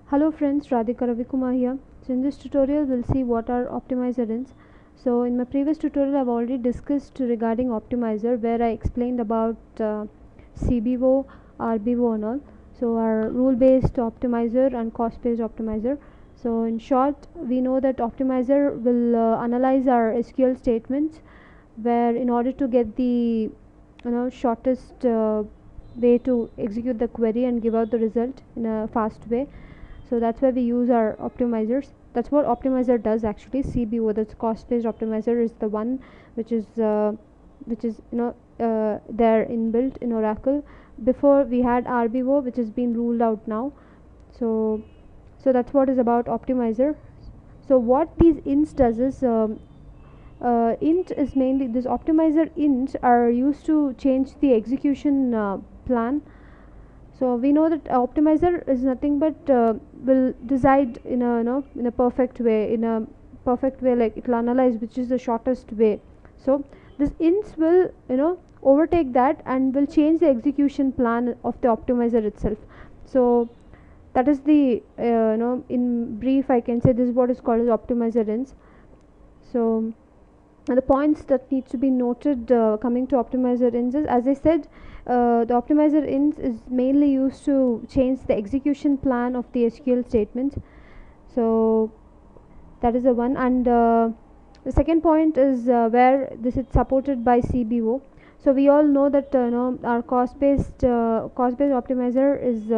Hello friends, Radhika Ravikumar here. So in this tutorial we'll see what are optimizer hints. So in my previous tutorial I've already discussed regarding optimizer where I explained about CBO, RBO and all. So our rule based optimizer and cost based optimizer. So in short we know that optimizer will analyze our SQL statements where in order to get the shortest way to execute the query and give out the result in a fast way, so that's why we use our optimizers. That's what optimizer does actually. CBO, that's cost based optimizer, is the one which is there inbuilt in Oracle. Before we had RBO, which has been ruled out now. So that's what is about optimizer. So what these ints does is int is mainly this optimizer ints are used to change the execution plan. So we know that optimizer is nothing but will decide in a in a perfect way, like it will analyze which is the shortest way. So this ints will overtake that and will change the execution plan of the optimizer itself. So that is the in brief I can say this is what is called as optimizer ints. So the points that needs to be noted coming to optimizer ints is, as I said, the optimizer ints is mainly used to change the execution plan of the SQL statement. So that is the one, and the second point is where this is supported by CBO. So we all know that our cost based optimizer is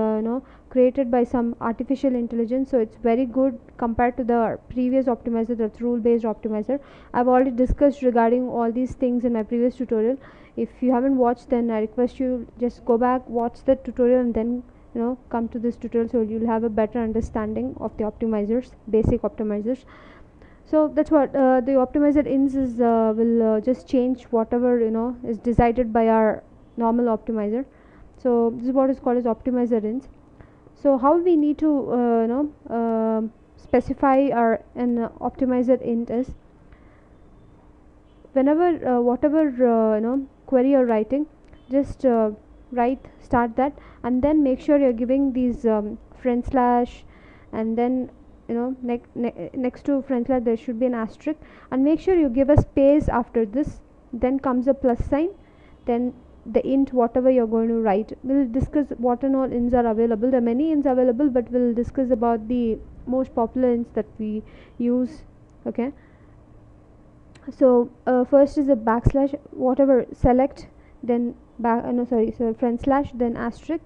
created by some artificial intelligence, so it's very good compared to the previous optimizer, that's rule based optimizer. I've already discussed regarding all these things in my previous tutorial. If you haven't watched, then I request you just go back, watch the tutorial and then come to this tutorial, so you'll have a better understanding of the optimizers, basic optimizers. So that's what the optimizer ints is will just change whatever is decided by our normal optimizer. So this is what is called as optimizer ints. So how we need to specify our an optimizer int is, whenever whatever query you're writing, just start that and then make sure you're giving these front slash, and then next to front slash there should be an asterisk, and make sure you give a space after this, then comes a plus sign, then the int whatever you're going to write. We'll discuss what and all ints are available. There are many ints available, but we'll discuss about the most popular ints that we use. Okay, so first is a backslash, whatever, select, then so front slash, then asterisk,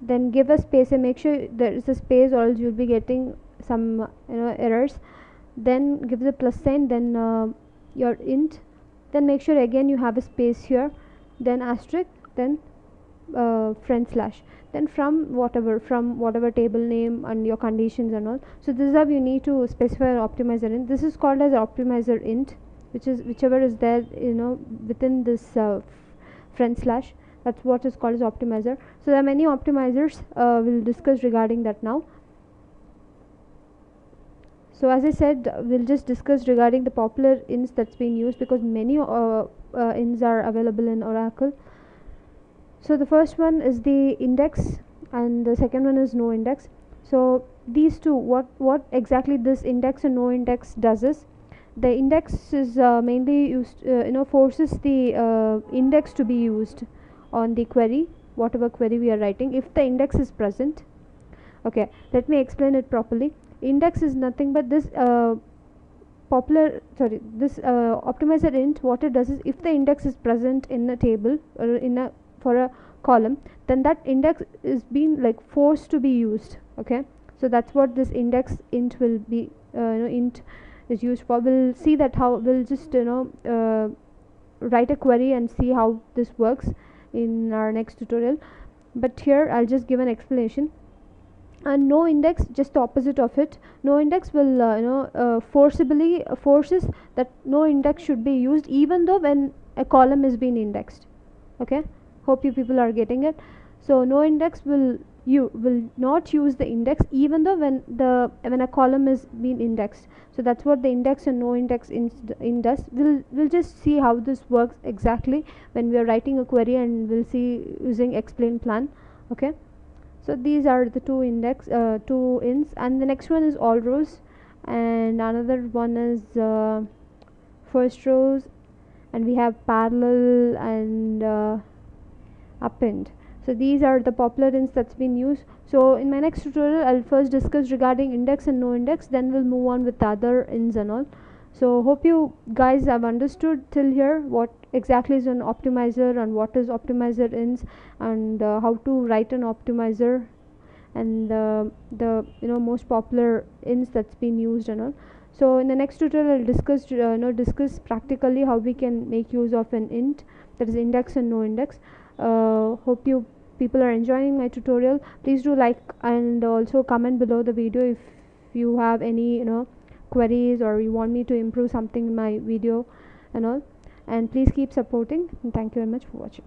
then give a space and make sure there is a space or else you'll be getting some errors. Then give the plus sign, then your int, then make sure again you have a space here, then asterisk, then front slash, then from whatever table name and your conditions and all. So this is how you need to specify an optimizer int. This is called as optimizer int, which is whichever is there within this front slash. That's what is called as optimizer. So there are many optimizers, we'll discuss regarding that now. So as I said, we'll just discuss regarding the popular ints that's been used, because many ints are available in Oracle. So the first one is the index and the second one is no index. So these two, what exactly this index and no index does is, the index is mainly used forces the index to be used on the query, whatever query we are writing, if the index is present. Okay, let me explain it properly. Index is nothing but this optimizer int. What it does is, if the index is present in a table or for a column, then that index is being like forced to be used. Okay, so that's what this index int will be int is used for. We'll see that how we'll just write a query and see how this works in our next tutorial, but here I'll just give an explanation. And no index, just the opposite of it. No index will forcibly forces that no index should be used even though when a column is being indexed. Okay, hope you people are getting it. So no index will not use the index even though when a column is being indexed. So that's what the index and no index int does. We'll just see how this works exactly when we are writing a query, and we'll see using explain plan. Okay, So these are the two ints, and the next one is all rows, and another one is first rows, and we have parallel and append. So these are the popular ints that's been used. So in my next tutorial I'll first discuss regarding index and no index, then we'll move on with the other ints and all. So hope you guys have understood till here what exactly is an optimizer and what is optimizer ints, and how to write an optimizer, and the most popular ints that's been used and all. So in the next tutorial I'll discuss practically how we can make use of an int, that is index and no index. Hope you people are enjoying my tutorial. Please do like and also comment below the video if you have any queries, or you want me to improve something in my video and all. And please keep supporting, and thank you very much for watching.